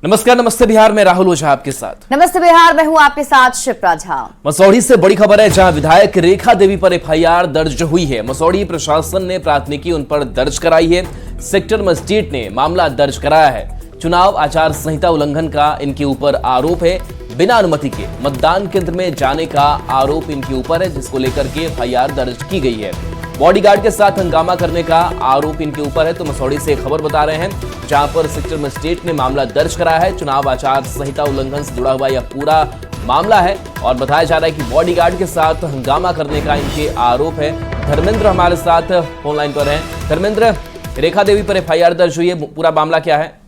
नमस्कार, नमस्ते बिहार में राहुल ओझा आपके साथ। नमस्ते बिहार में हूं आपके साथ शिप्रा झा। मसौढ़ी से बड़ी खबर है, जहां विधायक रेखा देवी पर एफआईआर दर्ज हुई है। मसौढ़ी प्रशासन ने प्राथमिकी उन पर दर्ज कराई है। सेक्टर मजिस्ट्रेट ने मामला दर्ज कराया है। चुनाव आचार संहिता उल्लंघन का इनके ऊपर आरोप है। बिना अनुमति के मतदान केंद्र में जाने का आरोप इनके ऊपर है, जिसको लेकर के एफआईआर दर्ज की गई है। बॉडीगार्ड के साथ हंगामा करने का आरोप इनके ऊपर है। तो मसौढ़ी से खबर बता रहे हैं, जहां पर सेक्टर मजिस्ट्रेट ने मामला दर्ज कराया है। चुनाव आचार संहिता उल्लंघन से जुड़ा हुआ यह पूरा मामला है और बताया जा रहा है कि बॉडीगार्ड के साथ हंगामा करने का इनके आरोप है। धर्मेंद्र हमारे साथ फोन लाइन पर हैं। धर्मेंद्र, रेखा देवी पर एफआईआर दर्ज हुई है, पूरा मामला क्या है?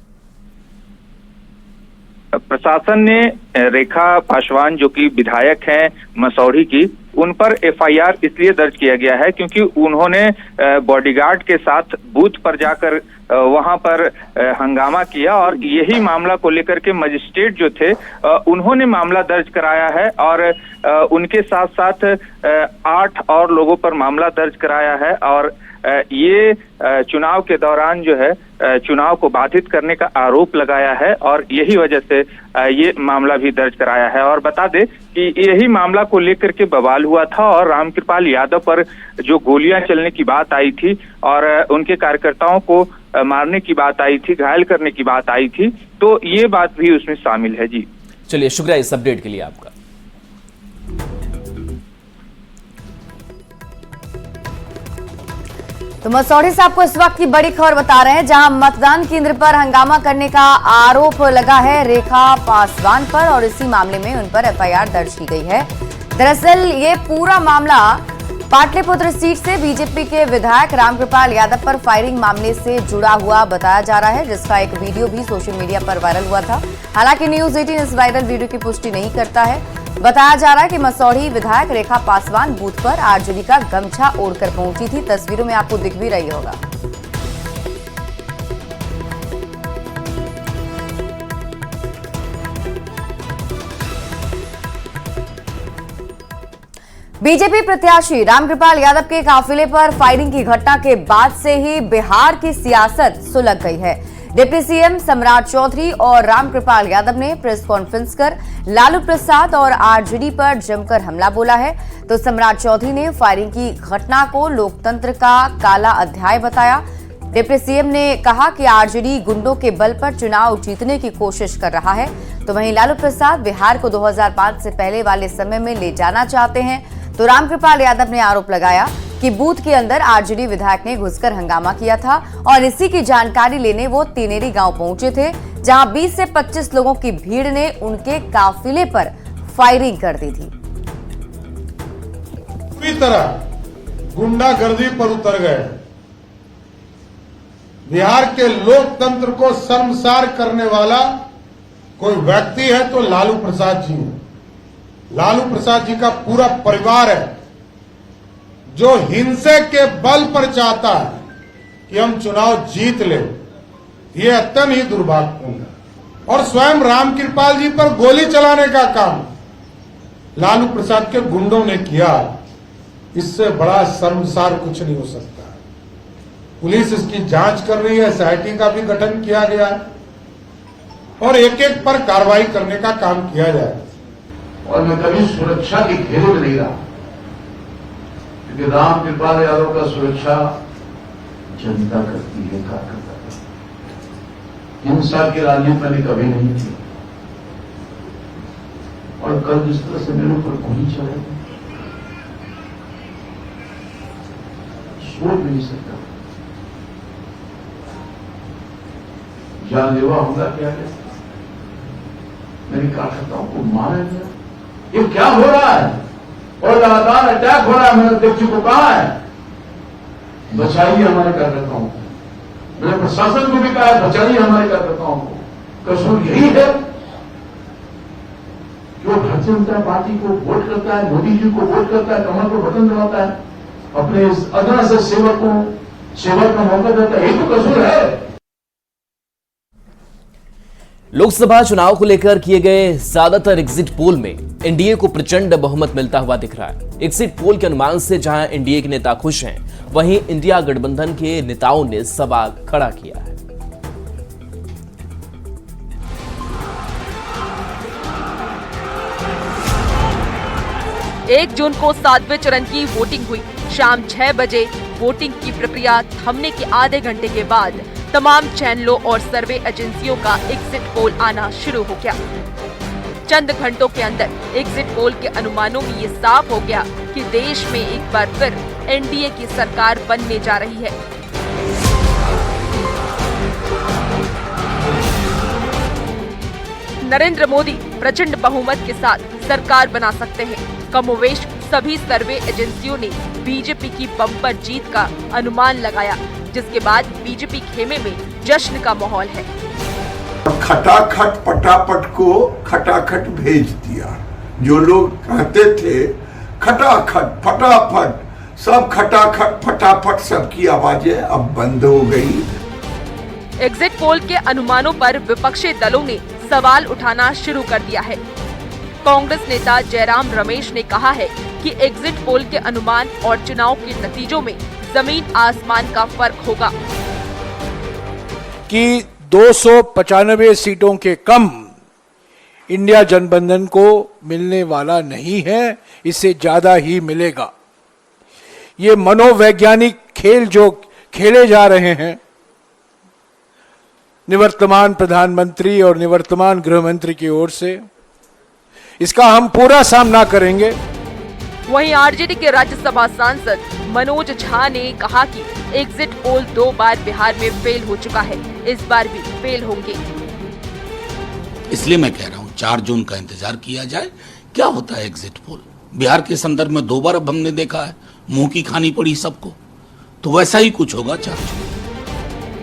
प्रशासन ने रेखा पासवान जो कि विधायक हैं मसौढ़ी की, उन पर एफआईआर इसलिए दर्ज किया गया है क्योंकि उन्होंने बॉडीगार्ड के साथ बूथ पर जाकर वहां पर हंगामा किया और यही मामला को लेकर के मजिस्ट्रेट जो थे उन्होंने मामला दर्ज कराया है और उनके साथ साथ 8 और लोगों पर मामला दर्ज कराया है और ये चुनाव के दौरान जो है चुनाव को बाधित करने का आरोप लगाया है और यही वजह से ये मामला भी दर्ज कराया है। और बता दें कि यही मामला को लेकर के बवाल हुआ था और रामकृपाल यादव पर जो गोलियां चलने की बात आई थी और उनके कार्यकर्ताओं को मारने की बात आई थी, घायल करने की बात आई थी, तो ये बात भी उसमें शामिल है। जी चलिए, शुक्रिया इस अपडेट के लिए आपका। तो मसौढ़ी से आपको इस वक्त की बड़ी खबर बता रहे हैं, जहां मतदान केंद्र पर हंगामा करने का आरोप लगा है रेखा पासवान पर और इसी मामले में उन पर एफआईआर दर्ज की गई है। दरअसल ये पूरा मामला पाटलिपुत्र सीट से बीजेपी के विधायक रामकृपाल यादव पर फायरिंग मामले से जुड़ा हुआ बताया जा रहा है, जिसका एक वीडियो भी सोशल मीडिया पर वायरल हुआ था। हालांकि न्यूज 18 इस वायरल वीडियो की पुष्टि नहीं करता है। बताया जा रहा है कि मसौढ़ी विधायक रेखा पासवान बूथ पर आरजेडी का गमछा ओढ़कर पहुंची थी। तस्वीरों में आपको दिख भी रही होगा। बीजेपी प्रत्याशी रामकृपाल यादव के काफिले पर फायरिंग की घटना के बाद से ही बिहार की सियासत सुलग गई है। डिप्टी सीएम सम्राट चौधरी और रामकृपाल यादव ने प्रेस कॉन्फ्रेंस कर लालू प्रसाद और आरजेडी पर जमकर हमला बोला है। तो सम्राट चौधरी ने फायरिंग की घटना को लोकतंत्र का काला अध्याय बताया। डिप्टी सीएम ने कहा कि आरजेडी गुंडों के बल पर चुनाव जीतने की कोशिश कर रहा है। तो वहीं लालू प्रसाद बिहार को 2005 से पहले वाले समय में ले जाना चाहते हैं। तो रामकृपाल यादव ने आरोप लगाया कि बूथ के अंदर आरजेडी विधायक ने घुसकर हंगामा किया था और इसी की जानकारी लेने वो तिनेरी गांव पहुंचे थे, जहां 20 से 25 लोगों की भीड़ ने उनके काफिले पर फायरिंग कर दी थी। पूरी तरह गुंडागर्दी पर उतर गए। बिहार के लोकतंत्र को शर्मसार करने वाला कोई व्यक्ति है तो लालू प्रसाद जी है। लालू प्रसाद जी का पूरा परिवार है जो हिंसे के बल पर चाहता है कि हम चुनाव जीत ले। ये अत्यंत ही दुर्भाग्यपूर्ण है। और स्वयं रामकृपाल जी पर गोली चलाने का काम लालू प्रसाद के गुंडों ने किया। इससे बड़ा शर्मसार कुछ नहीं हो सकता। पुलिस इसकी जांच कर रही है, एसआईटी का भी गठन किया गया है और एक एक पर कार्रवाई करने का काम किया जाए। और मैं कभी सुरक्षा के घेरे में नहीं रहा, क्योंकि रामकृपाल यादव का सुरक्षा जनता करती है, कार्यकर्ता करती है। हिंसा की राजनीति मैंने कभी नहीं की और कल जिस तरह से मेरे ऊपर गोली चलाई सोच भी नहीं सकता। जानलेवा हमला किया गया, मेरे कार्यकर्ताओं को मारा गया। ये क्या हो रहा है? और लगातार अटैक हो रहा है। मैंने देख चुका, कहां है? बचाइए हमारे कार्यकर्ताओं को। मैंने प्रशासन को भी कहा है, बचाइए हमारे कार्यकर्ताओं को। कसूर यही है कि वो भारतीय जनता पार्टी को वोट करता है, मोदी जी को वोट करता है, कमर को बटन दबाता है, अपने इस अदना से सेवक को सेवा का मौका देता है। यही तो कसूर है। लोकसभा चुनाव को लेकर किए गए ज्यादातर एग्जिट पोल में एनडीए को प्रचंड बहुमत मिलता हुआ दिख रहा है। एग्जिट पोल के अनुमान से जहां एनडीए के नेता खुश हैं, वहीं इंडिया गठबंधन के नेताओं ने सवाल खड़ा किया है। 1 जून को 7वें चरण की वोटिंग हुई। शाम 6 बजे वोटिंग की प्रक्रिया थमने के आधे घंटे के बाद तमाम चैनलों और सर्वे एजेंसियों का एग्जिट पोल आना शुरू हो गया। चंद घंटों के अंदर एग्जिट पोल के अनुमानों में ये साफ हो गया कि देश में एक बार फिर एनडीए की सरकार बनने जा रही है। नरेंद्र मोदी प्रचंड बहुमत के साथ सरकार बना सकते हैं। कमोवेश सभी सर्वे एजेंसियों ने बीजेपी की बम्पर जीत का अनुमान लगाया, जिसके बाद बीजेपी खेमे में जश्न का माहौल है। खटाखट पटापट को खटाखट भेज दिया। जो लोग कहते थे खटाखट फटाफट, सब खटाखट फटाफट, सबकी आवाजें अब बंद हो गई। एग्जिट पोल के अनुमानों पर विपक्षी दलों ने सवाल उठाना शुरू कर दिया है। कांग्रेस नेता जयराम रमेश ने कहा है कि एग्जिट पोल के अनुमान और चुनाव के नतीजों में जमीन आसमान का फर्क होगा। कि 295 सीटों के कम इंडिया गठबंधन को मिलने वाला नहीं है, इससे ज्यादा ही मिलेगा। ये मनोवैज्ञानिक खेल जो खेले जा रहे हैं निवर्तमान प्रधानमंत्री और निवर्तमान गृह मंत्री की ओर से, इसका हम पूरा सामना करेंगे। वहीं आरजेडी के राज्यसभा सांसद मनोज झा ने कहा कि एग्जिट पोल 2 बार बिहार में फेल हो चुका है, इस बार भी फेल होंगे। इसलिए मैं कह रहा हूँ 4 जून का इंतजार किया जाए। क्या होता है एग्जिट पोल? बिहार के संदर्भ में 2 बार अब हमने देखा है, मुंह की खानी पड़ी सबको, तो वैसा ही कुछ होगा 4 जून।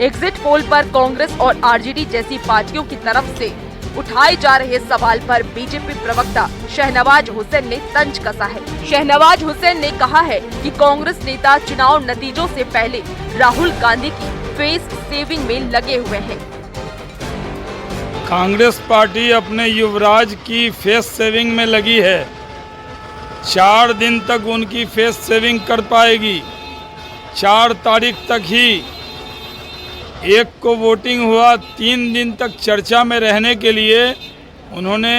एग्जिट पोल पर कांग्रेस और आरजेडी जैसी पार्टियों की तरफ से उठाए जा रहे सवाल पर बीजेपी प्रवक्ता शहनवाज हुसैन ने तंज कसा है। शहनवाज हुसैन ने कहा है कि कांग्रेस नेता चुनाव नतीजों से पहले राहुल गांधी की फेस सेविंग में लगे हुए हैं। कांग्रेस पार्टी अपने युवराज की फेस सेविंग में लगी है। 4 दिन तक उनकी फेस सेविंग कर पाएगी। 4 तारीख तक ही 1 को वोटिंग हुआ। 3 दिन तक चर्चा में रहने के लिए उन्होंने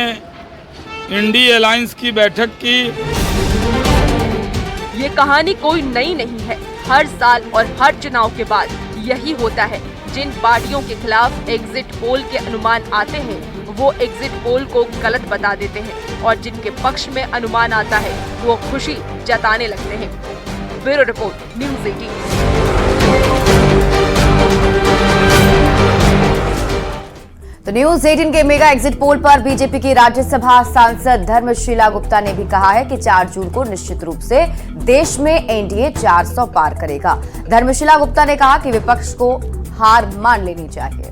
इंडी अलायंस की बैठक की। ये कहानी कोई नई नहीं है। हर साल और हर चुनाव के बाद यही होता है। जिन पार्टियों के खिलाफ एग्जिट पोल के अनुमान आते हैं वो एग्जिट पोल को गलत बता देते हैं, और जिनके पक्ष में अनुमान आता है वो खुशी जताने लगते हैं। Bureau report, news 18। तो न्यूज 18 के मेगा एग्जिट पोल पर बीजेपी की राज्यसभा सांसद धर्मशीला गुप्ता ने भी कहा है कि 4 जून को निश्चित रूप से देश में एनडीए 400 पार करेगा। धर्मशीला गुप्ता ने कहा कि विपक्ष को हार मान लेनी चाहिए।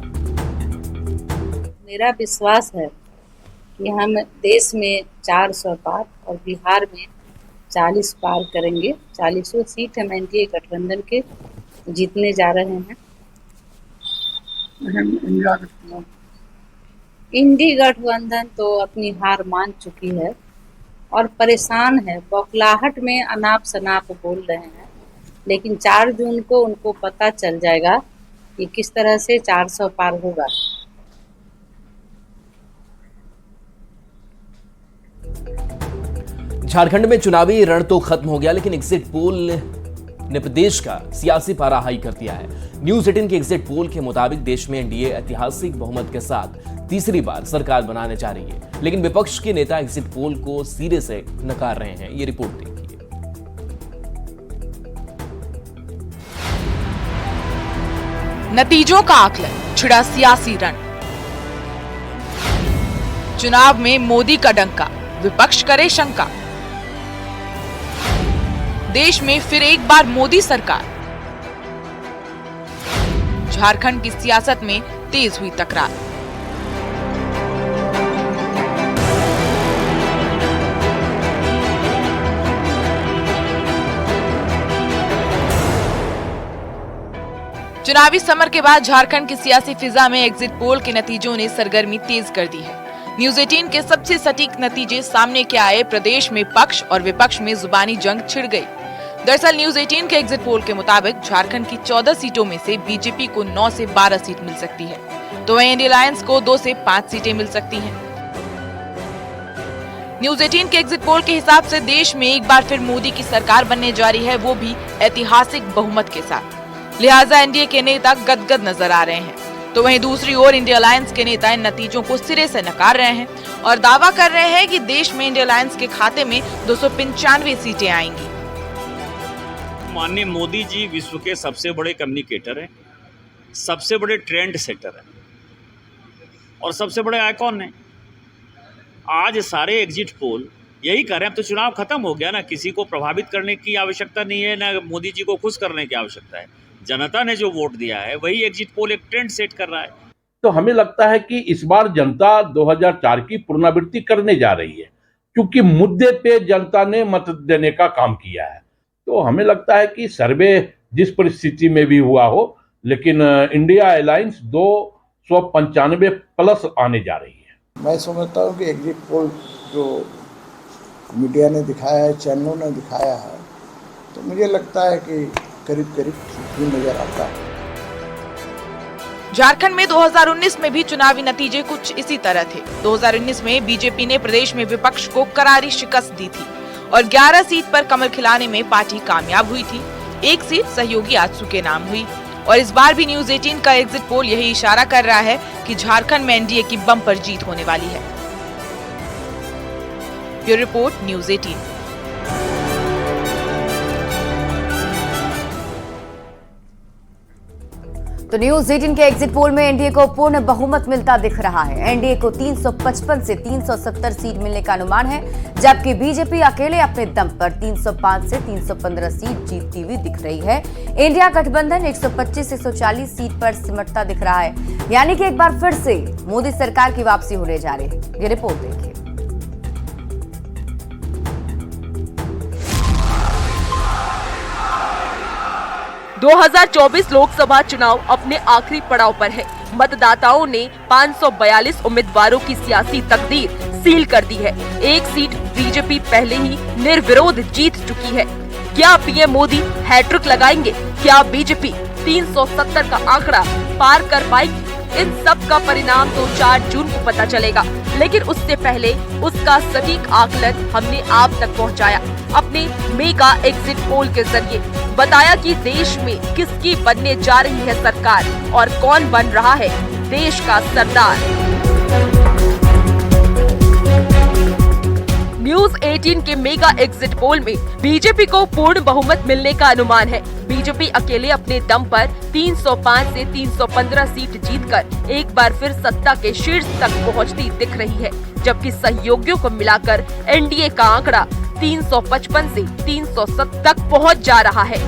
मेरा विश्वास है कि हम देश में 400 पार और बिहार में 40 पार करेंगे। 40 सीट हम एनडीए गठबंधन के जीतने जा रहे हैं। इंडी गठबंधन तो अपनी हार मान चुकी है और परेशान है, बौखलाहट में अनाप शनाप बोल रहे हैं। लेकिन 4 जून को उनको पता चल जाएगा कि किस तरह से 400 पार होगा। झारखंड में चुनावी रण तो खत्म हो गया, लेकिन एग्जिट पोल ने प्रदेश का सियासी पारा हाई कर दिया है। न्यूज़ 18 के एग्जिट पोल के मुताबिक देश में एनडीए ऐतिहासिक बहुमत के साथ तीसरी बार सरकार बनाने जा रही है, लेकिन विपक्ष के नेता एग्जिट पोल को सिरे से नकार रहे हैं। ये रिपोर्ट देखिए। नतीजों का आकलन, छिड़ा सियासी रण। चुनाव में मोदी का डंका, विपक्ष करे शंका। देश में फिर एक बार मोदी सरकार। झारखंड की सियासत में तेज हुई तकरार। चुनावी समर के बाद झारखंड की सियासी फिजा में एग्जिट पोल के नतीजों ने सरगर्मी तेज कर दी है। न्यूज़ 18 के सबसे सटीक नतीजे सामने के आए। प्रदेश में पक्ष और विपक्ष में जुबानी जंग छिड़ गई। दरअसल न्यूज़ 18 के एग्जिट पोल के मुताबिक झारखंड की 14 सीटों में से बीजेपी को 9 से 12 सीट मिल सकती है, तो वहीं इंडिया अलायंस को 2 से 5 सीटें मिल सकती हैं। न्यूज 18 के एग्जिट पोल के हिसाब से देश में एक बार फिर मोदी की सरकार बनने जा रही है, वो भी ऐतिहासिक बहुमत के साथ। लिहाजा एनडीए के नेता गदगद नजर आ रहे हैं। तो वहीं दूसरी ओर इंडिया अलायंस के नेता इन नतीजों को सिरे से नकार रहे हैं और दावा कर रहे हैं कि देश में इंडिया अलायंस के खाते में 295 सीटें आएंगी। माननीय मोदी जी विश्व के सबसे बड़े कम्युनिकेटर हैं, सबसे बड़े ट्रेंड सेटर हैं और सबसे बड़े आइकॉन हैं। आज सारे एग्जिट पोल यही कर रहे हैं। अब तो चुनाव खत्म हो गया ना, किसी को प्रभावित करने की आवश्यकता नहीं है, ना मोदी जी को खुश करने की आवश्यकता है। जनता ने जो वोट दिया है वही एग्जिट पोल एक ट्रेंड सेट कर रहा है। तो हमें लगता है कि इस बार जनता 2004 की पुनरावृत्ति करने जा रही है, क्योंकि मुद्दे पे जनता ने मत देने का काम किया है। तो हमें लगता है कि सर्वे जिस परिस्थिति में भी हुआ हो, लेकिन इंडिया अलायंस 295 प्लस आने जा रही है। मैं समझता हूँ कि एग्जिट पोल जो मीडिया ने दिखाया है, चैनलों ने दिखाया है, तो मुझे लगता है कि करीब करीब ठीक ही नजर आता है। झारखंड में 2019 में भी चुनावी नतीजे कुछ इसी तरह थे। 2019 में बीजेपी ने प्रदेश में विपक्ष को करारी शिकस्त दी थी और 11 सीट पर कमल खिलाने में पार्टी कामयाब हुई थी। एक सीट सहयोगी आजसू के नाम हुई और इस बार भी न्यूज 18 का एग्जिट पोल यही इशारा कर रहा है कि झारखंड में एनडीए की बम्पर जीत होने वाली है। Bureau report, news 18। तो न्यूज 18 के एग्जिट पोल में एनडीए को पूर्ण बहुमत मिलता दिख रहा है। एनडीए को 355 से 370 सीट मिलने का अनुमान है, जबकि बीजेपी अकेले अपने दम पर 305 से 315 सीट जीतती हुई दिख रही है। इंडिया गठबंधन 125 से 140 सीट पर सिमटता दिख रहा है, यानी कि एक बार फिर से मोदी सरकार की वापसी होने जा रही है। ये रिपोर्ट देखिए। 2024 लोकसभा चुनाव अपने आखिरी पड़ाव पर है। मतदाताओं ने 542 उम्मीदवारों की सियासी तकदीर सील कर दी है। एक सीट बीजेपी पहले ही निर्विरोध जीत चुकी है। क्या पीएम मोदी हैट्रिक लगाएंगे? क्या बीजेपी 370 का आंकड़ा पार कर पाएगी? इन सब का परिणाम तो 4 जून को पता चलेगा, लेकिन उससे पहले उसका सटीक आकलन हमने आप तक पहुंचाया अपने मेगा एग्जिट पोल के जरिए। बताया कि देश में किसकी बनने जा रही है सरकार और कौन बन रहा है देश का सरदार। न्यूज 18 के मेगा एग्जिट पोल में बीजेपी को पूर्ण बहुमत मिलने का अनुमान है। बीजेपी अकेले अपने दम पर 305 से 315 सीट जीतकर एक बार फिर सत्ता के शीर्ष तक पहुंचती दिख रही है, जबकि सहयोगियों को मिलाकर एनडीए का आंकड़ा 355 से 307 तक पहुंच जा रहा है।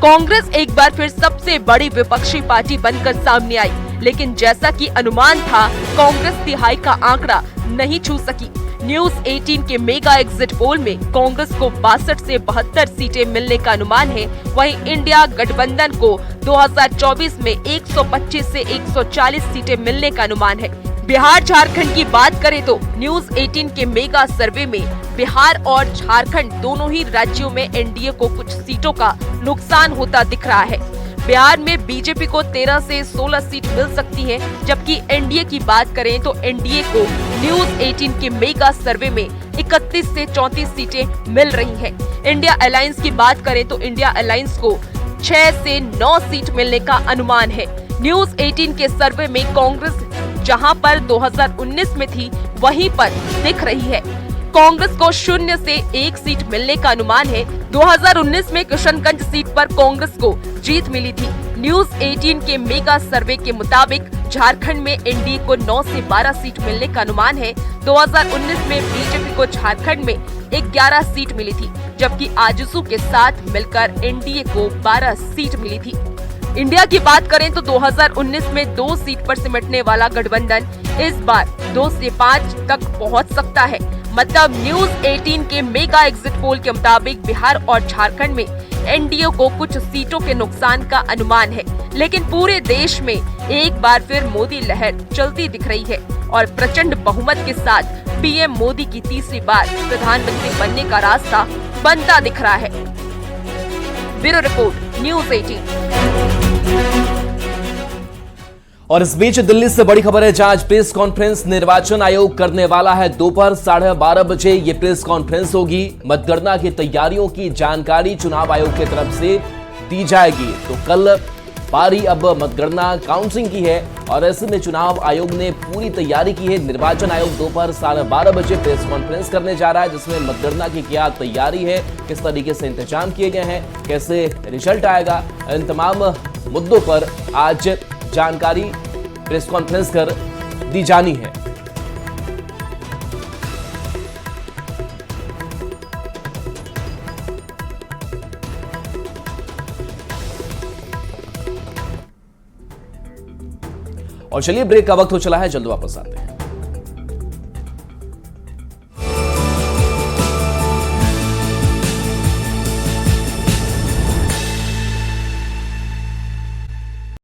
कांग्रेस एक बार फिर सबसे बड़ी विपक्षी पार्टी बनकर सामने आई, लेकिन जैसा कि अनुमान था, कांग्रेस तिहाई का आंकड़ा नहीं छू सकी। न्यूज 18 के मेगा एग्जिट पोल में कांग्रेस को 62 से 72 सीटें मिलने का अनुमान है। वहीं इंडिया गठबंधन को 2024 में 125 से 140 सीटें मिलने का अनुमान है। बिहार झारखंड की बात करें तो न्यूज 18 के मेगा सर्वे में बिहार और झारखंड दोनों ही राज्यों में एनडीए को कुछ सीटों का नुकसान होता दिख रहा है। बिहार में बीजेपी को 13 से 16 सीट मिल सकती है, जबकि एनडीए की बात करें तो एनडीए को न्यूज 18 के मेगा सर्वे में 31 से 34 सीटें मिल रही हैं। इंडिया अलायंस की बात करें तो इंडिया अलायंस को 6 से 9 सीट मिलने का अनुमान है। न्यूज 18 के सर्वे में कांग्रेस जहां पर 2019 में थी, वहीं पर दिख रही है। कांग्रेस को 0 से 1 सीट मिलने का अनुमान है। 2019 में किशनगंज सीट पर कांग्रेस को जीत मिली थी। न्यूज 18 के मेगा सर्वे के मुताबिक झारखंड में एनडीए को 9 से 12 सीट मिलने का अनुमान है। 2019 में बीजेपी को झारखंड में 11 सीट मिली थी, जबकि आजसू के साथ मिलकर एनडीए को 12 सीट मिली थी। इंडिया की बात करें तो 2019 में 2 सीट पर सिमटने वाला गठबंधन इस बार 2 से 5 तक पहुंच सकता है। मतलब न्यूज 18 के मेगा एग्जिट पोल के मुताबिक बिहार और झारखंड में एनडीए को कुछ सीटों के नुकसान का अनुमान है, लेकिन पूरे देश में एक बार फिर मोदी लहर चलती दिख रही है और प्रचंड बहुमत के साथ पीएम मोदी की तीसरी बार प्रधानमंत्री बनने का रास्ता बनता दिख रहा है। Bureau report, news 18। और इस बीच दिल्ली से बड़ी खबर है, जहां आज प्रेस कॉन्फ्रेंस निर्वाचन आयोग करने वाला है। दोपहर 12:30 बजे ये प्रेस कॉन्फ्रेंस होगी। मतगणना की तैयारियों की जानकारी चुनाव आयोग की तरफ से दी जाएगी। तो कल बारी अब मतगणना काउंटिंग की है और ऐसे में चुनाव आयोग ने पूरी तैयारी की है। निर्वाचन आयोग दोपहर 12:30 बजे प्रेस कॉन्फ्रेंस करने जा रहा है, जिसमें मतगणना की क्या तैयारी है, किस तरीके से इंतजाम किए गए हैं, कैसे रिजल्ट आएगा, इन तमाम मुद्दों पर आज जानकारी प्रेस कॉन्फ्रेंस कर दी जानी है। और चलिए ब्रेक का वक्त हो चला है, जल्द वापस आते हैं।